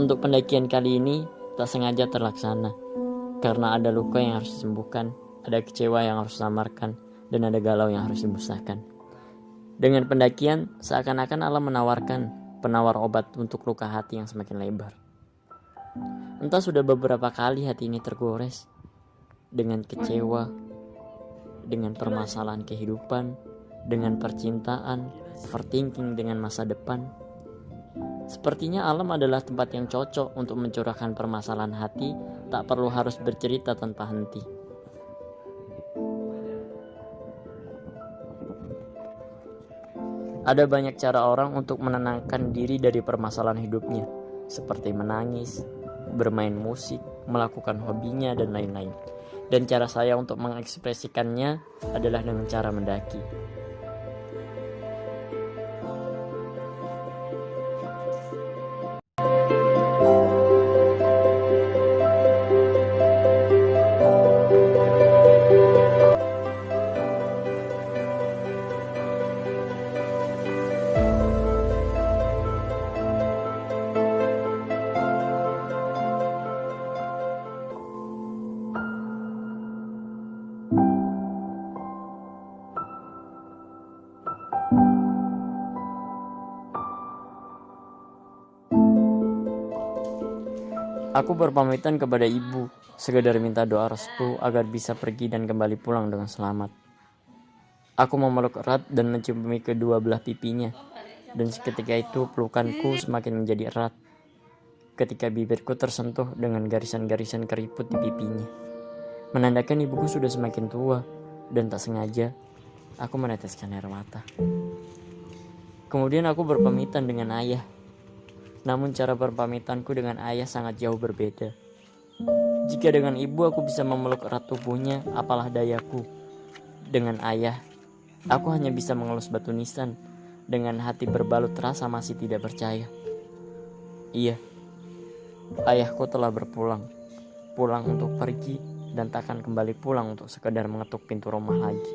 Untuk pendakian kali ini tak sengaja terlaksana, karena ada luka yang harus disembuhkan, ada kecewa yang harus disamarkan, dan ada galau yang harus dimusnahkan. Dengan pendakian, seakan-akan alam menawarkan penawar obat untuk luka hati yang semakin lebar. Entah sudah beberapa kali hati ini tergores dengan kecewa, dengan permasalahan kehidupan, dengan percintaan, overthinking dengan masa depan. Sepertinya alam adalah tempat yang cocok untuk mencurahkan permasalahan hati, tak perlu harus bercerita tanpa henti. Ada banyak cara orang untuk menenangkan diri dari permasalahan hidupnya, seperti menangis, bermain musik, melakukan hobinya, dan lain-lain. Dan cara saya untuk mengekspresikannya adalah dengan cara mendaki. Aku berpamitan kepada ibu, sekedar minta doa restu agar bisa pergi dan kembali pulang dengan selamat. Aku memeluk erat dan menciumi kedua belah pipinya, dan seketika itu pelukanku semakin menjadi erat. Ketika bibirku tersentuh dengan garisan-garisan keriput di pipinya, menandakan ibuku sudah semakin tua, dan tak sengaja aku meneteskan air mata. Kemudian aku berpamitan dengan ayah. Namun cara berpamitanku dengan ayah sangat jauh berbeda. Jika dengan ibu aku bisa memeluk erat tubuhnya, apalah dayaku. Dengan ayah, aku hanya bisa mengelus batu nisan, dengan hati berbalut rasa masih tidak percaya. Iya, ayahku telah berpulang. Pulang untuk pergi dan takkan kembali pulang untuk sekedar mengetuk pintu rumah lagi.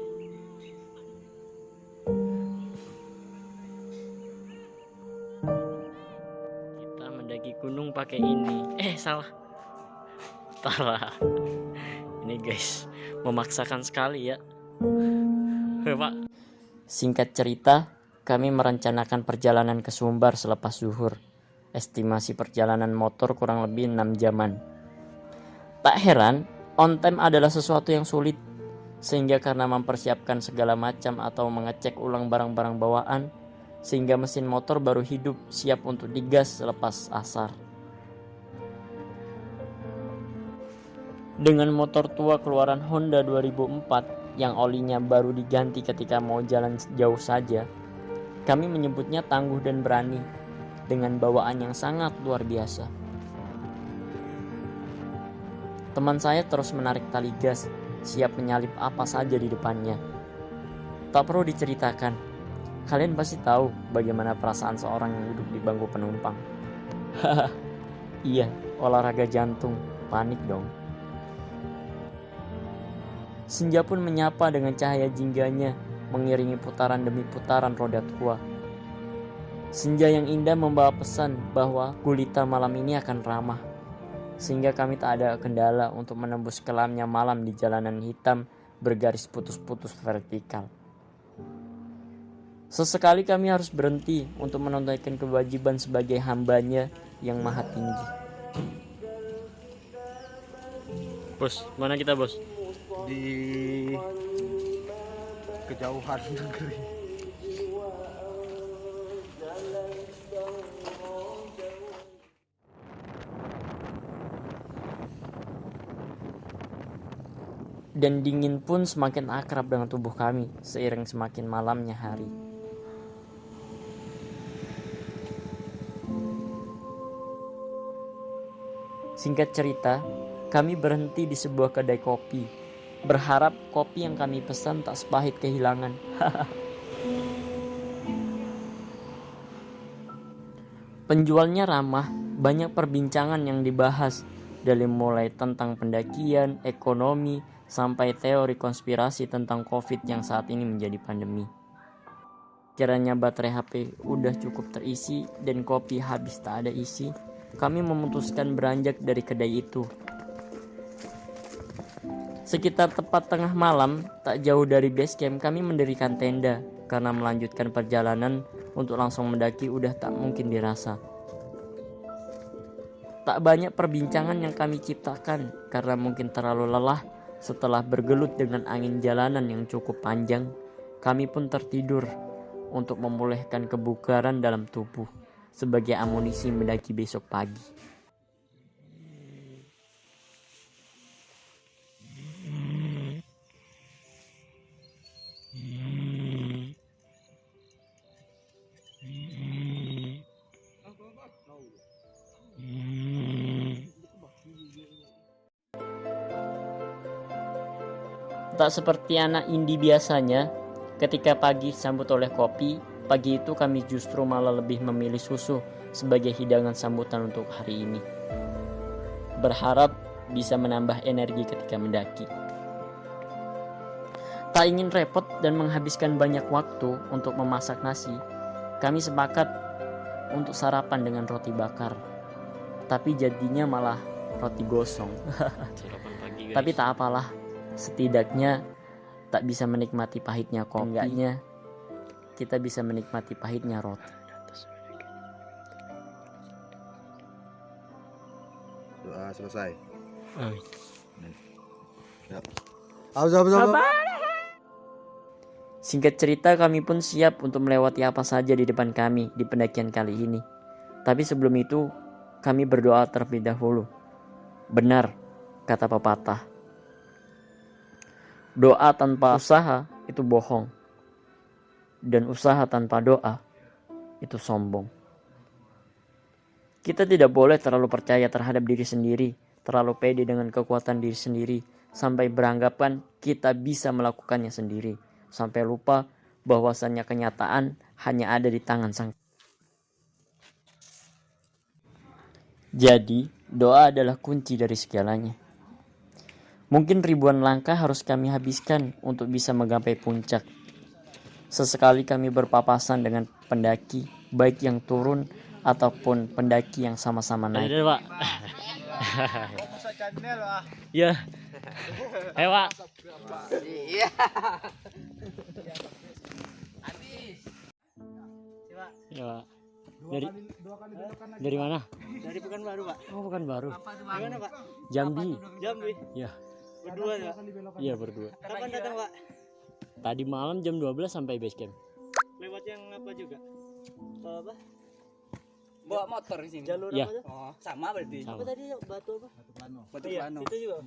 Mendaki gunung pakai ini. Salah. Ini guys, memaksakan sekali ya. Pak. Singkat cerita, kami merencanakan perjalanan ke Sumbar selepas zuhur. Estimasi perjalanan motor kurang lebih 6 jaman. Tak heran, on time adalah sesuatu yang sulit. Sehingga karena mempersiapkan segala macam atau mengecek ulang barang-barang bawaan, sehingga mesin motor baru hidup siap untuk digas selepas asar. Dengan motor tua keluaran Honda 2004 yang olinya baru diganti ketika mau jalan jauh saja, kami menyebutnya tangguh dan berani, dengan bawaan yang sangat luar biasa. Teman saya terus menarik tali gas, siap menyalip apa saja di depannya. Tak perlu diceritakan, kalian pasti tahu bagaimana perasaan seorang yang duduk di bangku penumpang. Iya, olahraga jantung, panik dong. Senja pun menyapa dengan cahaya jingganya, mengiringi putaran demi putaran roda tua. Senja yang indah membawa pesan bahwa gulita malam ini akan ramah, sehingga kami tak ada kendala untuk menembus kelamnya malam di jalanan hitam bergaris putus-putus vertikal. Sesekali kami harus berhenti untuk menunaikan kewajiban sebagai hambanya yang maha tinggi. Bos, mana kita bos? Di kejauhan negeri. Dan dingin pun semakin akrab dengan tubuh kami seiring semakin malamnya hari. Singkat cerita, kami berhenti di sebuah kedai kopi, berharap kopi yang kami pesan tak sepahit kehilangan. Penjualnya ramah, banyak perbincangan yang dibahas, dari mulai tentang pendakian, ekonomi, sampai teori konspirasi tentang COVID yang saat ini menjadi pandemi. Kiranya baterai HP udah cukup terisi dan kopi habis tak ada isi, kami memutuskan beranjak dari kedai itu. Sekitar tepat tengah malam, tak jauh dari base camp, kami mendirikan tenda karena melanjutkan perjalanan untuk langsung mendaki udah tak mungkin dirasa. Tak banyak perbincangan yang kami ciptakan karena mungkin terlalu lelah. Setelah bergelut dengan angin jalanan yang cukup panjang, kami pun tertidur untuk memulihkan kebugaran dalam tubuh sebagai amunisi mendaki besok pagi. Tak seperti anak indie biasanya, ketika pagi disambut oleh kopi, pagi itu kami justru malah lebih memilih susu sebagai hidangan sambutan untuk hari ini. Berharap bisa menambah energi ketika mendaki. Tak ingin repot dan menghabiskan banyak waktu untuk memasak nasi, kami sepakat untuk sarapan dengan roti bakar. Tapi jadinya malah roti gosong. Tapi tak apalah, setidaknya tak bisa menikmati pahitnya kopi. Enggaknya kita bisa menikmati pahitnya roti. Doa selesai. Ya. Singkat cerita, kami pun siap untuk melewati apa saja di depan kami di pendakian kali ini. Tapi sebelum itu, kami berdoa terlebih dahulu. Benar, kata pepatah. Doa tanpa usaha itu bohong. Dan usaha tanpa doa itu sombong. Kita tidak boleh terlalu percaya terhadap diri sendiri, terlalu pede dengan kekuatan diri sendiri, sampai beranggapan kita bisa melakukannya sendiri, sampai lupa bahwasannya kenyataan hanya ada di tangan sang. Jadi, doa adalah kunci dari segalanya. Mungkin ribuan langkah harus kami habiskan untuk bisa menggapai puncak. Sesekali kami berpapasan dengan pendaki, baik yang turun ataupun pendaki yang sama-sama naik. Ada, Pak. Ya. Pak. Iya. Ya, Pak. Dari mana? Dari Pekanbaru, Pak. Oh, Pekanbaru. Dari mana, Pak? Jambi. Jambi. Ya. Berdua, Pak. Iya, berdua. Kapan datang, Pak? Tadi malam jam 12 sampai base camp. Lewat yang apa juga? Apa? Bawa motor di sini. Jalur Ya. apa tuh? Oh, sama berarti. Sama. Apa tadi? Batu apa? Batu Iya, Plano. itu juga.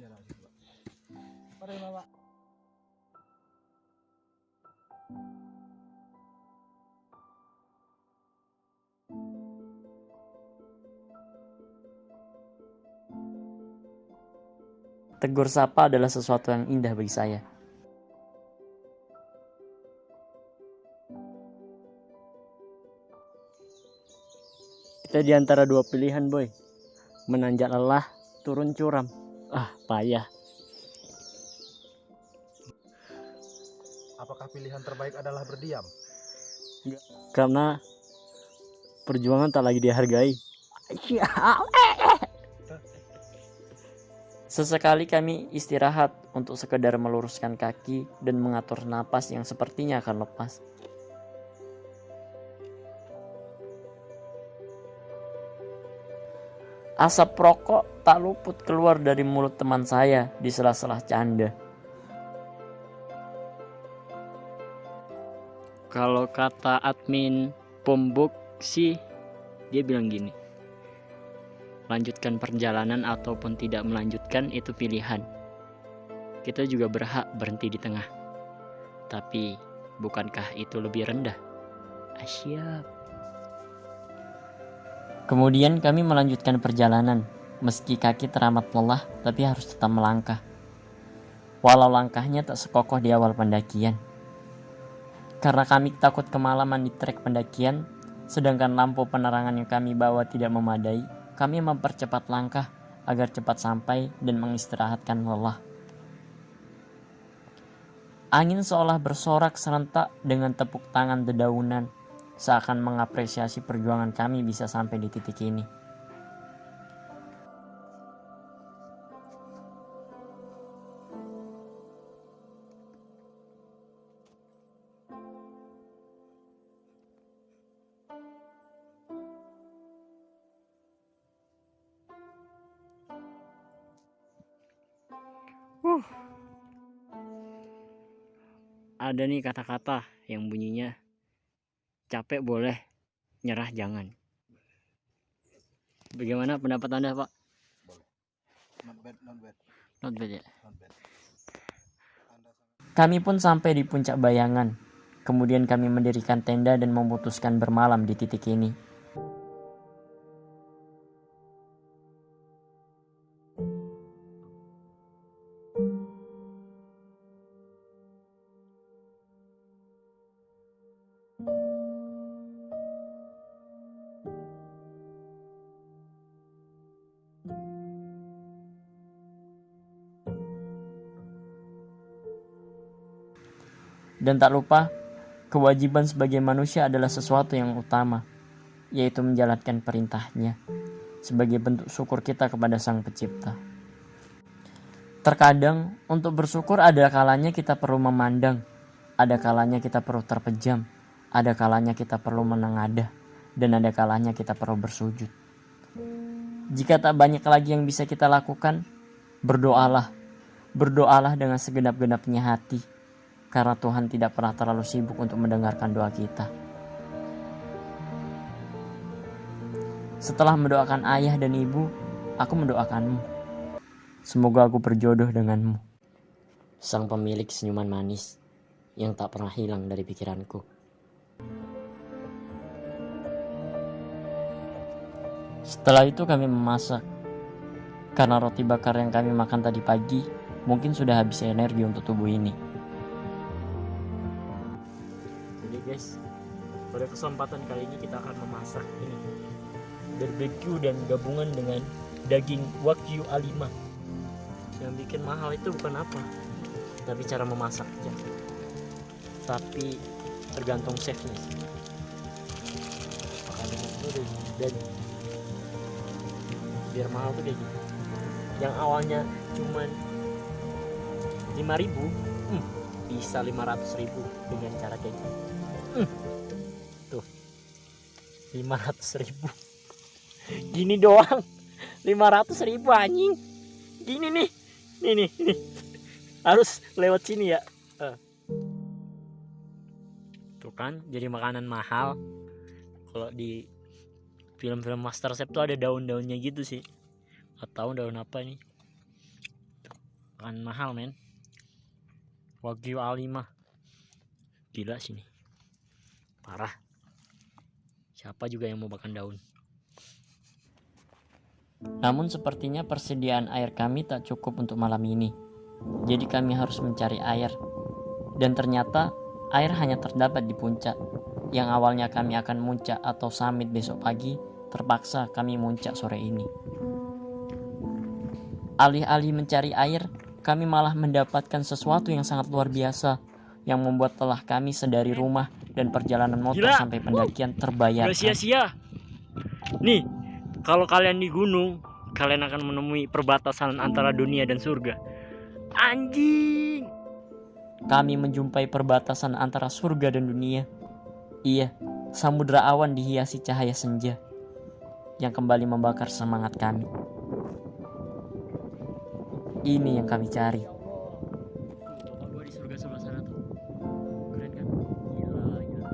Tegur sapa adalah sesuatu yang indah bagi saya. Kita di antara dua pilihan, boy. Menanjak lelah, turun curam. Ah, payah. Apakah pilihan terbaik adalah berdiam? Karena perjuangan tak lagi dihargai. Sesekali kami istirahat untuk sekedar meluruskan kaki dan mengatur napas yang sepertinya akan lepas. Asap rokok tak luput keluar dari mulut teman saya di sela-sela canda. Kalau kata admin Pombok sih, dia bilang gini. Lanjutkan perjalanan ataupun tidak melanjutkan itu pilihan. Kita juga berhak berhenti di tengah. Tapi bukankah itu lebih rendah? Asyap. Kemudian kami melanjutkan perjalanan. Meski kaki teramat lelah, tapi harus tetap melangkah. Walau langkahnya tak sekokoh di awal pendakian. Karena kami takut kemalaman di trek pendakian, sedangkan lampu penerangan yang kami bawa tidak memadai, kami mempercepat langkah agar cepat sampai dan mengistirahatkan lelah. Angin seolah bersorak serentak dengan tepuk tangan dedaunan, seakan mengapresiasi perjuangan kami bisa sampai di titik ini. Ada nih kata-kata yang bunyinya capek boleh, nyerah jangan. Bagaimana pendapat Anda, Pak? Not bad, not bad, Not bad ya. not bad. Kami pun sampai di puncak bayangan. Kemudian kami mendirikan tenda dan memutuskan bermalam di titik ini. Dan tak lupa, kewajiban sebagai manusia adalah sesuatu yang utama, yaitu menjalankan perintahnya sebagai bentuk syukur kita kepada Sang Pencipta. Terkadang, untuk bersyukur ada kalanya kita perlu memandang, ada kalanya kita perlu terpejam, ada kalanya kita perlu menengadah, dan ada kalanya kita perlu bersujud. Jika tak banyak lagi yang bisa kita lakukan, berdoalah. Berdoalah dengan segenap-genapnya hati, karena Tuhan tidak pernah terlalu sibuk untuk mendengarkan doa kita. Setelah mendoakan ayah dan ibu, aku mendoakanmu. Semoga aku berjodoh denganmu. Sang pemilik senyuman manis yang tak pernah hilang dari pikiranku. Setelah itu kami memasak. Karena roti bakar yang kami makan tadi pagi mungkin sudah habis energi untuk tubuh ini. Jadi guys, pada kesempatan kali ini kita akan memasak ini barbecue dan gabungan dengan daging Wagyu A5. Yang bikin mahal itu bukan apa, tapi cara memasaknya. Tapi tergantung chefnya. Makanya itu dan biar mahal tuh kayak gitu. Yang awalnya cuman 5.000 bisa 500.000 dengan cara kayak gitu. Tuh 500.000 gini doang 500.000 anjing. Gini nih harus lewat sini ya. Tuh kan jadi makanan mahal. Kalau di film-film MasterChef tuh ada daun-daunnya gitu sih. Gak tahu daun apa nih. Kan mahal men. Wagyu A5. Gila sini. Parah. Siapa juga yang mau makan daun. Namun sepertinya persediaan air kami tak cukup untuk malam ini. Jadi kami harus mencari air. Dan ternyata air hanya terdapat di puncak. Yang awalnya kami akan muncak atau summit besok pagi, terpaksa kami muncak sore ini. Alih-alih mencari air, kami malah mendapatkan sesuatu yang sangat luar biasa, yang membuat telah kami sedari rumah dan perjalanan motor sampai pendakian terbayarkan. Gak sia-sia. Nih, kalau kalian di gunung, kalian akan menemui perbatasan antara dunia dan surga. Anjing! Kami menjumpai perbatasan antara surga dan dunia. Iya, samudra awan dihiasi cahaya senja yang kembali membakar semangat kami. Ini yang kami cari. Bapak gua di surga sebelah sana tuh. Keren kan? Gila.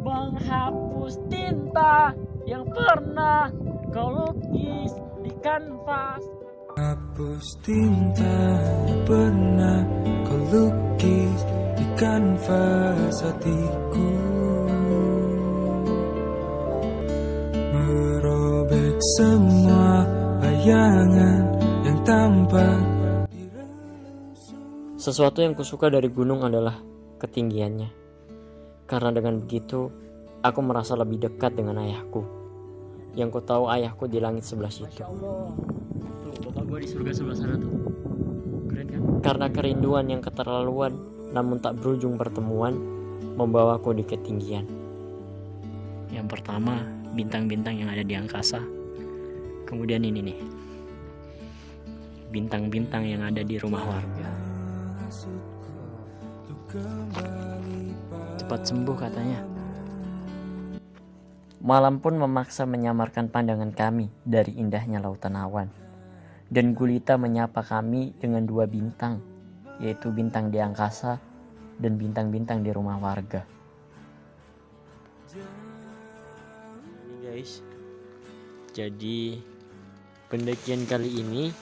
Menghapus tinta yang pernah kau lukis di kanvas. Hapus tinta yang pernah kau lukis di kanvas hatiku. Merobek semua bayangan yang tampak. Sesuatu yang kusuka dari gunung adalah ketinggiannya. Karena dengan begitu, aku merasa lebih dekat dengan ayahku. Yang ku tahu ayahku di langit sebelah situ. Tuh, bapak gua di surga sebelah sana tuh. Keren kan? Karena kerinduan yang keterlaluan, namun tak berujung pertemuan, membawaku di ketinggian. Yang pertama, bintang-bintang yang ada di angkasa. Kemudian ini nih, bintang-bintang yang ada di rumah warga. Cepat sembuh katanya. Malam pun memaksa menyamarkan pandangan kami dari indahnya lautan awan. Dan gulita menyapa kami dengan 2 bintang, yaitu bintang di angkasa dan bintang-bintang di rumah warga. Ini guys, jadi pendakian kali ini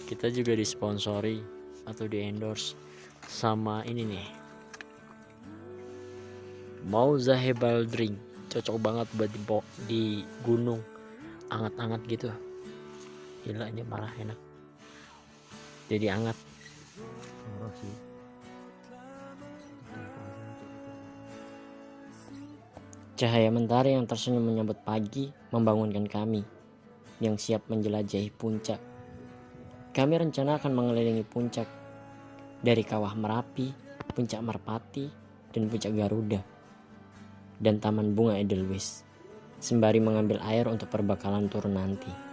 kita juga disponsori atau di endorse sama ini nih, Mauza Herbal Drink. Cocok banget buat di gunung, anget-anget gitu. Gila, ini parah enak, jadi anget. Cahaya mentari yang tersenyum menyambut pagi membangunkan kami yang siap menjelajahi puncak. Kami rencana akan mengelilingi puncak dari Kawah Merapi, Puncak Merpati, dan Puncak Garuda, dan Taman Bunga Edelweiss, sembari mengambil air untuk perbakalan turun nanti.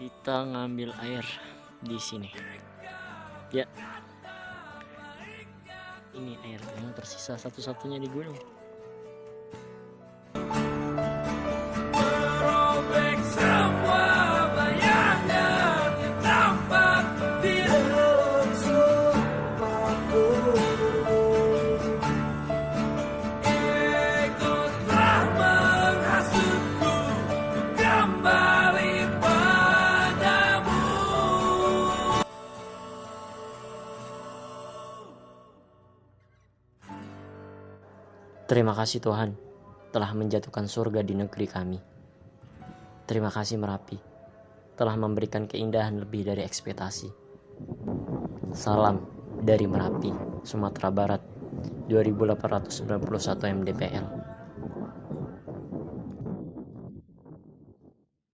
Kita ngambil air di sini. Ya, ini air yang tersisa satu-satunya di gunung. Merobek semua bayangan yang tampak di dalam sumpahku. Ego telah menghasutku kembali padamu. Terima kasih Tuhan telah menjatuhkan surga di negeri kami. Terima kasih Merapi telah memberikan keindahan lebih dari ekspektasi. Salam dari Merapi, Sumatera Barat, 2891 mdpl.